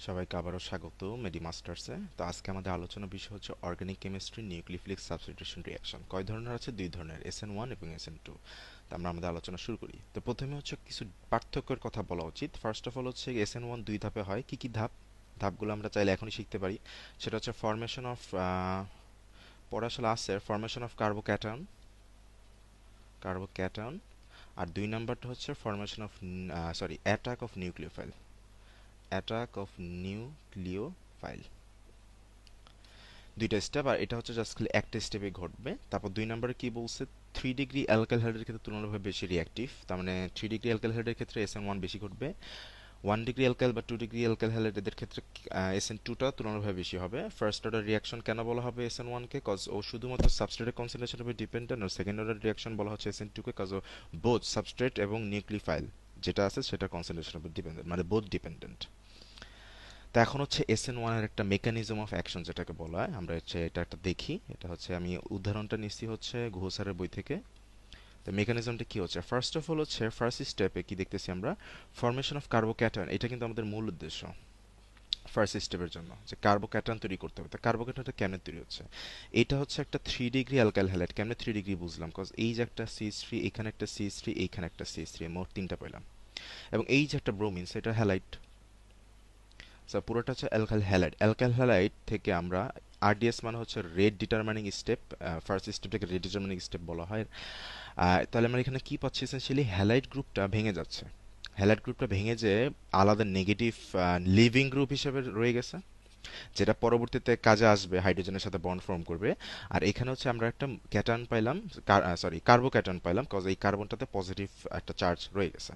সবাইকে আবারও স্বাগত মেডি মাস্টার্সে। তো আজকে আমাদের আলোচনার বিষয় হচ্ছে organic chemistry nucleophilic substitution reaction. কয় ধরনের আছে? দুই ধরনের, SN1 এবং SN2। তো আমরা আমাদের আলোচনা শুরু করি। তো প্রথমে হচ্ছে কিছু পার্থক্যের কথা বলা উচিত। ফার্স্ট অফ অল হচ্ছে SN1 দুই ধাপে হয়। কি কি ধাপ? ধাপগুলো আমরা চাইলে এখনই শিখতে পারি। সেটা হচ্ছে ফরমেশন অফ পরে আসলে আছে ফরমেশন অফ কার্বোক্যাটায়ন, আর দুই নাম্বারটা হচ্ছে formation of attack of nucleophile. দুইটা স্টেপ, আর এটা হচ্ছে জাস্ট খালি একটা স্টেপে ঘটবে। তারপর দুই নম্বরে কি বলছে, 3 ডিগ্রি অ্যালকাইল হাইড্রেটের ক্ষেত্রে তুলনাভাবে বেশি রিঅ্যাক্টিভ। তার মানে 3 ডিগ্রি অ্যালকাইল হাইড্রেটের ক্ষেত্রে SN1 বেশি ঘটবে। 1 ডিগ্রি অ্যালকাইল বা 2 ডিগ্রি অ্যালকাইল হাইড্রেট এদের ক্ষেত্রে SN2টা তুলনাভাবে বেশি হবে। ফার্স্ট অর্ডার রিঅ্যাকশন কেন বলা হবে SN1 কে? কজ ও শুধুমাত্র সাবস্ট্রেটের কনসেন্ট্রেশনের উপর ডিপেন্ডেন্ট। আর সেকেন্ড অর্ডার রিঅ্যাকশন বলা হচ্ছে SN2 কে কজ ও বোথ সাবস্ট্রেট এবং নিউক্লিওফাইল যেটা আছে সেটা কনসেন্ট্রেশনের উপর ডিপেন্ডেন্ট, মানে বোথ ডিপেন্ডেন্ট। তো এখন হচ্ছে SN1 এর একটা মেকানিজম অফ অ্যাকশন যেটাকে বলা হয়, আমরা হচ্ছে এটা একটা দেখি। এটা হচ্ছে আমি উদাহরণটা নিচ্ছি হচ্ছে ঘোষ স্যারের বই থেকে। তো মেকানিজমটা কি হচ্ছে, ফার্স্ট অফ অল হচ্ছে ফার্স্ট স্টেপে কি দেখতেছি আমরা, ফরমেশন অফ কার্বোক্যাটায়ন। এটা কিন্তু আমাদের মূল উদ্দেশ্য ফার্স্ট স্টেপের জন্য, যে কার্বোক্যাটায়ন তৈরি করতে হবে। তো কার্বোক্যাটায়নটা কেমনে তৈরি হচ্ছে? এটা হচ্ছে একটা 3 ডিগ্রি অ্যালকাইল হ্যালাইড। কেমনে 3 ডিগ্রি বুঝলাম? কজ এই যে একটা CH3, এখানে একটা CH3, এইখানে একটা CH3, মোট তিনটা পেলাম। এবং এই যে একটা ব্রোমিন, সেটা হ্যালাইড। সো পুরোটা হচ্ছে অ্যালকাইল হ্যালাইড। অ্যালকাইল হ্যালাইড থেকে আমরা RDS মানে হচ্ছে রেট ডিটারমাইনিং স্টেপ। ফার্স্ট স্টেপটাকে রেট ডিটারমাইনিং স্টেপ বলা হয়। তাহলে আমরা এখানে কি পাচ্ছি, এসেনশিয়ালি হ্যালাইড গ্রুপটা ভেঙে যাচ্ছে। হ্যালাইড গ্রুপটা ভেঙে যে আলাদা নেগেটিভ লিভিং গ্রুপ হিসেবে রয়ে গেছে, যেটা পরবর্তীতে কাজে আসবে, হাইড্রোজেনের সাথে বন্ড ফর্ম করবে। আর এখানে হচ্ছে আমরা একটা ক্যাটায়ন পাইলাম, কার্বোক্যাটায়ন পাইলাম, কজ এই কার্বনটাতে পজিটিভ একটা চার্জ রয়ে গেছে।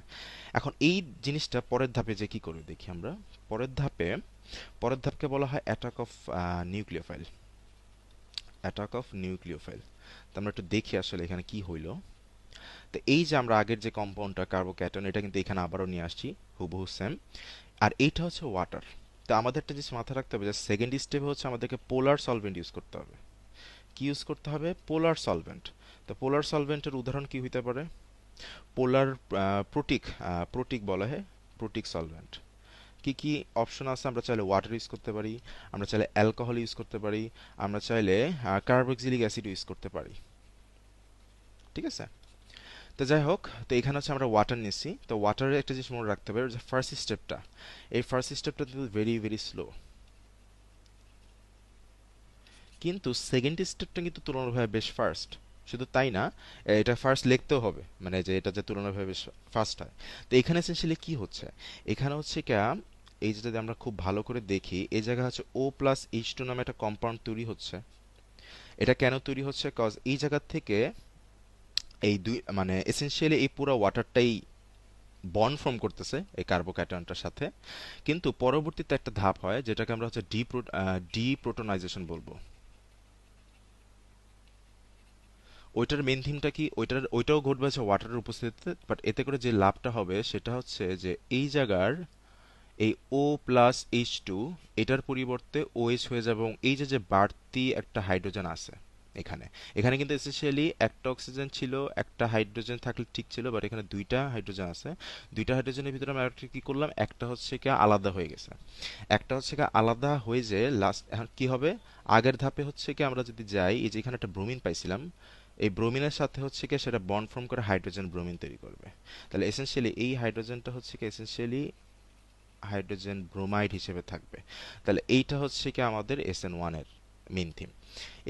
এখন এই জিনিসটা পরের ধাপে যে কি করবে দেখি আমরা। পরের ধাপে পরের ধাপকে বলা হয় নিউক্লিওফাইল অ্যাটাক অফ নিউক্লিওফাইল। তো আমরা একটু দেখি আসলে এখানে কি হইলো। তো এই যে আমরা আগের যে কম্পাউন্ডটা কার্বোক্যাটন, এটা কিন্তু এখানে আবারও নিয়ে আসছি, হুবহু সেম। আর এইটা হচ্ছে ওয়াটার। তো আমাদের একটা জিনিস মাথায় রাখতে হবে যে সেকেন্ড স্টেপে হচ্ছে আমাদেরকে পোলার সলভেন্ট ইউজ করতে হবে। কি ইউজ করতে হবে? পোলার সলভেন্ট। তো পোলার সলভেন্টের উদাহরণ কি হইতে পারে? পোলার প্রোটিক, প্রোটিক বলা হয়, প্রোটিক সলভেন্ট। কি কি অপশন আছে? আমরা চাইলে ওয়াটার ইউজ করতে পারি, আমরা চাইলে অ্যালকোহল ইউজ করতে পারি, আমরা চাইলে কার্বক্সিলিক অ্যাসিড ইউজ করতে পারি। ঠিক আছে? তো যাই হোক, তো এখানে হচ্ছে আমরা ওয়াটার নিচ্ছি। তো ওয়াটারের একটা জিনিস মনে রাখতে হবে, যে ফার্স্ট স্টেপটা, এই ফার্স্ট স্টেপটা কিন্তু ভেরি ভেরি স্লো। কিন্তু সেকেন্ড স্টেপটা কিন্তু তুলনাভাবে বেশ ফার্স্ট। শুধু তাই না, এটা ফার্স্ট লিখতেও হবে, মানে যে এটা যে তুলনাভাবে বেশ ফার্স্ট হয়। তো এখানে এসেন্সিয়ালি কি হচ্ছে, এখানে হচ্ছে কি, এই যে যদি আমরা খুব ভালো করে দেখি, এই জায়গা হচ্ছে O+H2 নামে একটা কম্পাউন্ড তৈরি হচ্ছে। এটা কেন তৈরি হচ্ছে? কজ এই জায়গা থেকে এই দুই, মানে এসেনশিয়ালি এই পুরো ওয়াটারটাই বন্ড ফর্ম করতেছে এই কার্বোক্যাটায়নটার সাথে। কিন্তু পরবর্তীতে একটা ধাপ হয় যেটাকে আমরা হচ্ছে ডিপ্রোটনাইজেশন বলবো। ওইটার মেন থিমটা কি, ওইটাও ঘটবে হচ্ছে ওয়াটারের উপস্থিতিতে, বাট এতে করে যে লাভটা হবে সেটা হচ্ছে যে এই জায়গার এই O+H2 এটার পরিবর্তে OH হয়ে যাবে, এবং এই যে যে বাড়তি একটা হাইড্রোজেন আছে এখানে, এখানে কিন্তু এসেনশিয়ালি একটা অক্সিজেন ছিল, একটা হাইড্রোজেন থাকলে ঠিক ছিল, বাট এখানে দুইটা হাইড্রোজেন আছে। দুইটা হাইড্রোজেনের ভিতরে আমরা একটা কি করলাম, একটা হচ্ছে কি আলাদা হয়ে গেছে। একটা হচ্ছে কি আলাদা হয়ে যে লাস্ট এখন কি হবে, আগের ধাপে হচ্ছে কি আমরা যদি যাই, এই যে এখানে একটা ব্রোমিন পাইছিলাম, এই ব্রোমিনের সাথে হচ্ছে কি সেটা বন্ড ফর্ম করে হাইড্রোজেন ব্রোমিন তৈরি করবে। তাহলে এসেনশিয়ালি এই হাইড্রোজেনটা হচ্ছে কি এসেনশিয়ালি হাইড্রোজেন ব্রোমাইড হিসেবে থাকবে। তাহলে এইটা হচ্ছে কি আমাদের SN1 এর মেইন থিম।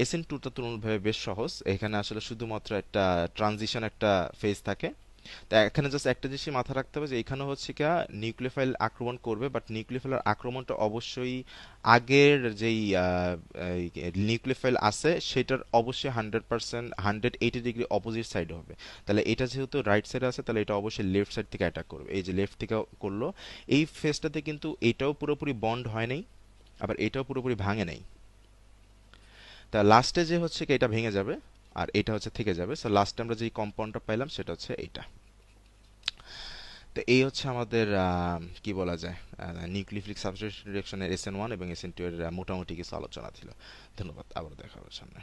SN2টা তুলনাভাবে বেশ সহজ, এখানে আসলে শুধুমাত্র একটা ট্রানজিশন একটা ফেজ থাকে। তা এখানে জাস্ট একটা জিনিস মাথায় রাখতে হবে, যে এখানে হচ্ছে কি নিউক্লিওফাইল আক্রমণ করবে, বাট নিউক্লিওফাইলের আক্রমণটা অবশ্যই আগের যেই নিউক্লিওফাইল আছে সেটার অবশ্যই 100%, 180 ডিগ্রি অপোজিট সাইড হবে। তাহলে এটা যেহেতু রাইট সাইডে আছে, তাহলে এটা অবশ্যই লেফট সাইড থেকে অ্যাটাক করবে। এই যে লেফট থেকে করলো, এই ফেজটাতে কিন্তু এটাও পুরোপুরি বন্ড হয় নাই, আবার এটাও পুরোপুরি ভাঙে নাই। তা লাস্টে যে হচ্ছে কি এটা ভেঙে যাবে, আর এটা হচ্ছে থেকে যাবে। সো লাস্টে আমরা যেই কম্পাউন্ডটা পাইলাম সেটা হচ্ছে এইটা। তো এই হচ্ছে আমাদের কি বলা যায়, নিউক্লিওফিলিক সাবস্টিটিউশন রিঅ্যাকশনের SN1 এবং SN2 এর মোটামুটি কিছু আলোচনা ছিল। ধন্যবাদ, আবার দেখা হবে সামনে।